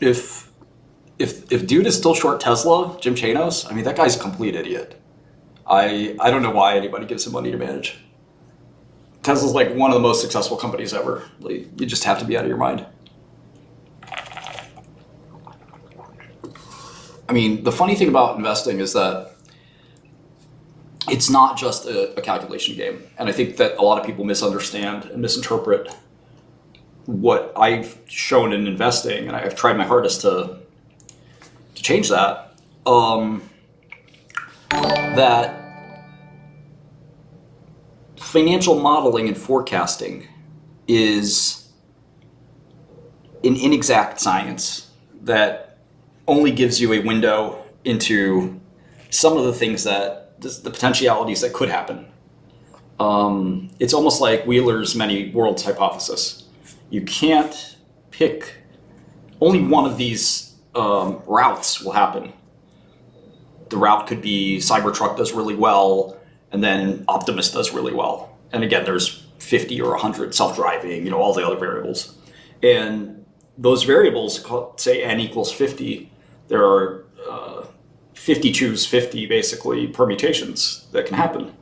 if if dude is still short Tesla, Jim Chanos, I mean that guy's a complete idiot. I don't know why anybody gives him money to manage. Tesla's like one of the most successful companies ever. Like, you just have to be out of your mind. I mean, the funny thing about investing is that it's not just a calculation game. And I think that a lot of people misunderstand and misinterpret what I've shown in investing, and I've tried my hardest to change that. That financial modeling and forecasting is an inexact science that only gives you a window into some of the things that the potentialities that could happen. It's almost like Wheeler's many worlds hypothesis. You can't pick only one of these routes will happen. The route could be Cybertruck does really well, and then Optimus does really well. And again, there's 50 or 100 self-driving, all the other variables. And those variables, say n equals 50, there are 50 choose 50 basically permutations that can happen.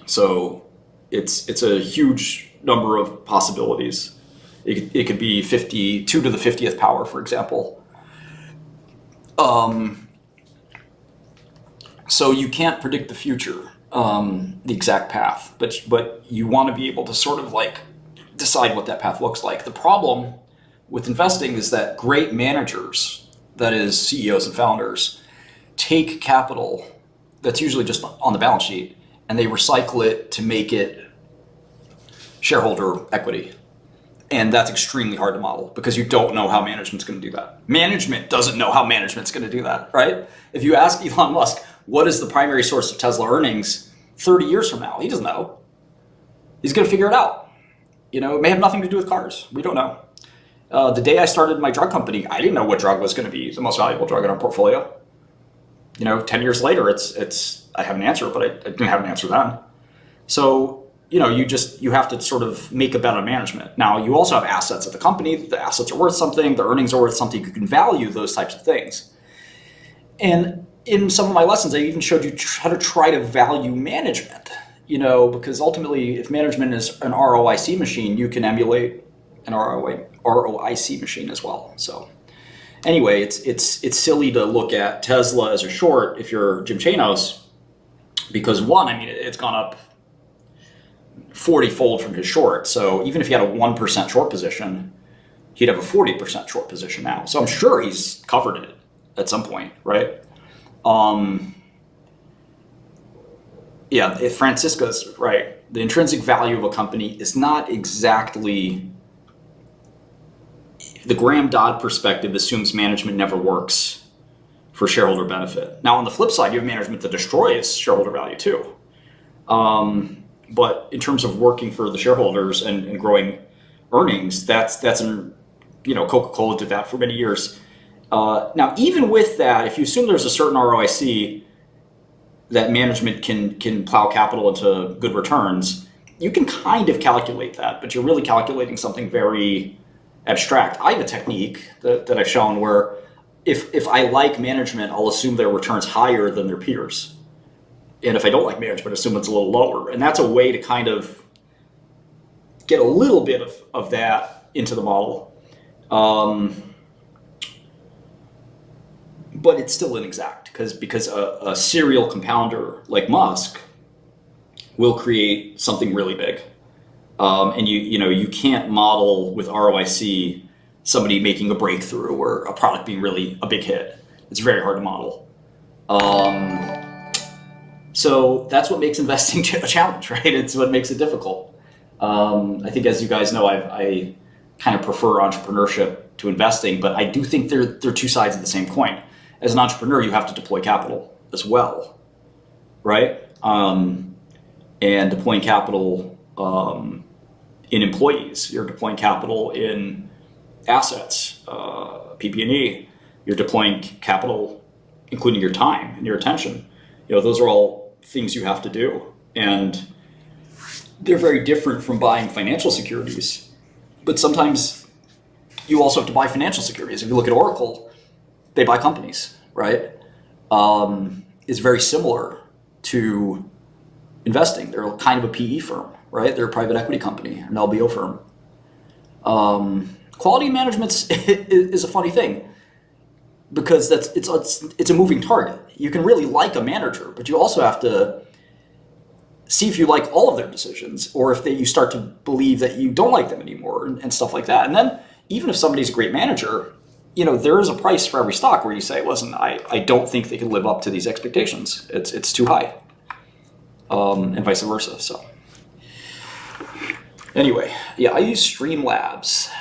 So it's a huge number of possibilities. It could be 2 to the 50th power, for example. So you can't predict the future, the exact path, but you want to be able to sort of like decide what that path looks like. The problem with investing is that great managers, that is CEOs and founders, take capital that's usually just on the balance sheet and they recycle it to make it shareholder equity. And that's extremely hard to model because you don't know how management's going to do that. Management doesn't know how management's going to do that, right? If you ask Elon Musk, what is the primary source of Tesla earnings 30 years from now? He doesn't know. He's going to figure it out. It may have nothing to do with cars. We don't know. The day I started my drug company, I didn't know what drug was going to be the most valuable drug in our portfolio. 10 years later, I have an answer, but I didn't have an answer then. So, you have to sort of make a bet on management. Now, you also have assets at the company. The assets are worth something. The earnings are worth something. You can value those types of things. And in some of my lessons, I even showed you how to try to value management, because ultimately, if management is an ROIC machine, you can emulate an ROIC machine as well. So anyway, it's silly to look at Tesla as a short if you're Jim Chanos, because one, it's gone up 40-fold from his short. So even if he had a 1% short position, he'd have a 40% short position now. So I'm sure he's covered it at some point, right? If Francisco's right, the intrinsic value of a company is not exactly, the Graham-Dodd perspective assumes management never works for shareholder benefit. Now on the flip side, you have management that destroys shareholder value too. But in terms of working for the shareholders and growing earnings, Coca-Cola did that for many years. Now, even with that, if you assume there's a certain ROIC that management can plow capital into good returns, you can kind of calculate that, but you're really calculating something very abstract. I have a technique that I've shown where if I like management, I'll assume their return's higher than their peers. And if I don't like management, assume it's a little lower. And that's a way to kind of get a little bit of that into the model. But it's still inexact because a serial compounder like Musk will create something really big. And you can't model with ROIC somebody making a breakthrough or a product being really a big hit. It's very hard to model. So that's what makes investing a challenge, right? It's what makes it difficult. I think, as you guys know, I kind of prefer entrepreneurship to investing, but I do think they're two sides of the same coin. As an entrepreneur, you have to deploy capital as well, right? And deploying capital in employees, you're deploying capital in assets, PP&E. You're deploying capital, including your time and your attention. Those are all things you have to do, and they're very different from buying financial securities. But sometimes you also have to buy financial securities. If you look at Oracle, they buy companies, right? It's very similar to investing. They're kind of a PE firm, right? They're a private equity company, an LBO firm. Quality management is a funny thing because it's a moving target. You can really like a manager, but you also have to see if you like all of their decisions, or if you start to believe that you don't like them anymore, and stuff like that. And then even if somebody's a great manager, there is a price for every stock where you say, listen, I don't think they can live up to these expectations. It's too high, and vice versa. So anyway, yeah, I use Streamlabs.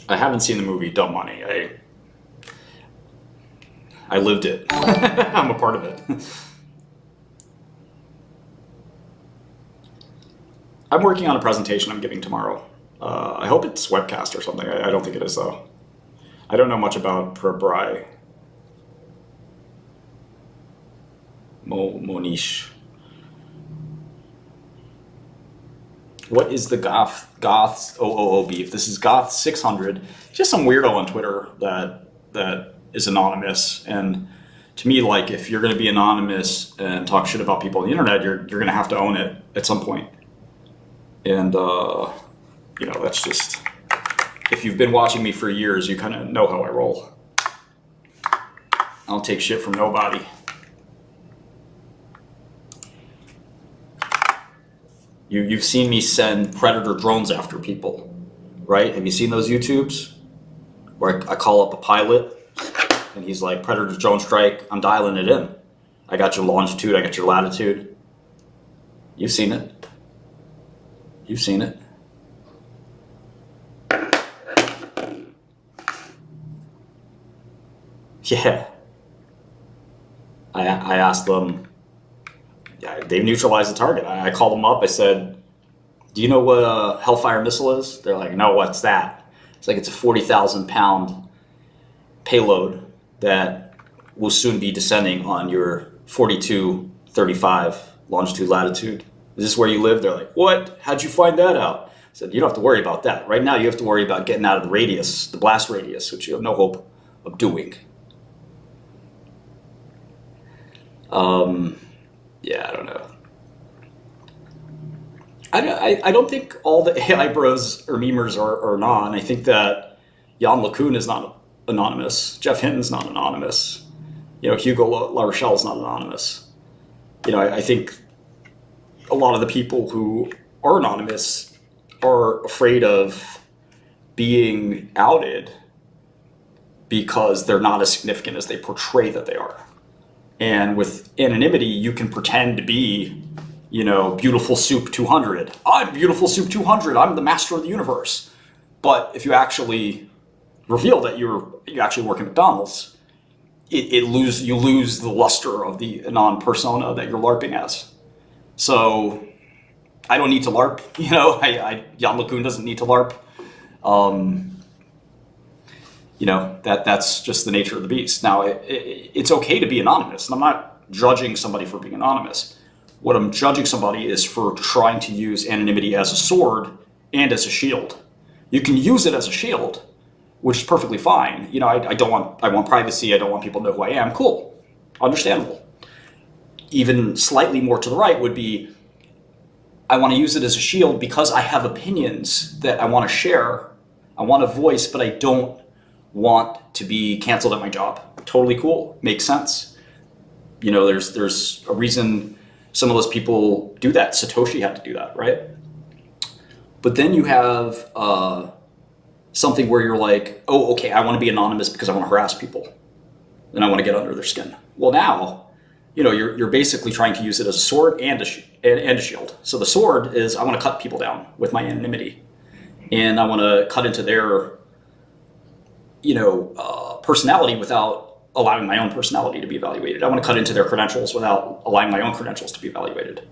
I haven't seen the movie Dumb Money. I lived it. I'm a part of it. I'm working on a presentation I'm giving tomorrow. I hope it's webcast or something. I don't think it is, though. I don't know much about Bry. Monish. What is the Goth's OOO beef? This is Goth 600. He's just some weirdo on Twitter that is anonymous. And to me, like, if you're going to be anonymous and talk shit about people on the internet, you're going to have to own it at some point. And that's just, if you've been watching me for years, you kind of know how I roll. I don't take shit from nobody. You've seen me send Predator drones after people, right? Have you seen those YouTubes where I call up a pilot and he's like, Predator drone strike, I'm dialing it in. I got your longitude, I got your latitude. You've seen it. You've seen it. Yeah. I asked them, yeah, they've neutralized the target. I called them up. I said, do you know what a Hellfire missile is? They're like, no, what's that? It's like, it's a 40,000 pound payload that will soon be descending on your 4235 longitude latitude. Is this where you live? They're like, what? How'd you find that out? I said, you don't have to worry about that. Right now, you have to worry about getting out of the radius, the blast radius, which you have no hope of doing. Yeah, I don't know. I don't think all the AI bros or memers are anon. I think that Jan LeCun is not anonymous. Jeff Hinton's not anonymous. Hugo La Rochelle's not anonymous. I think a lot of the people who are anonymous are afraid of being outed because they're not as significant as they portray that they are. And with anonymity, you can pretend to be, Beautiful Soup 200. I'm Beautiful Soup 200. I'm the master of the universe. But if you actually reveal that you actually work at McDonald's, you lose the luster of the anon persona that you're LARPing as. So I don't need to LARP. Jan LeCun doesn't need to LARP. That's just the nature of the beast. Now, it's okay to be anonymous, and I'm not judging somebody for being anonymous. What I'm judging somebody is for trying to use anonymity as a sword and as a shield. You can use it as a shield, which is perfectly fine. I want privacy. I don't want people to know who I am. Cool, understandable. Even slightly more to the right would be, I want to use it as a shield because I have opinions that I want to share. I want a voice, but I don't want to be canceled at my job. Totally cool. Makes sense. There's a reason some of those people do that. Satoshi had to do that, right? But then you have something where you're like, oh, okay, I want to be anonymous because I want to harass people and I want to get under their skin. Well, now, you're basically trying to use it as a sword and a shield. So the sword is I want to cut people down with my anonymity, and I want to cut into their, personality without allowing my own personality to be evaluated. I want to cut into their credentials without allowing my own credentials to be evaluated.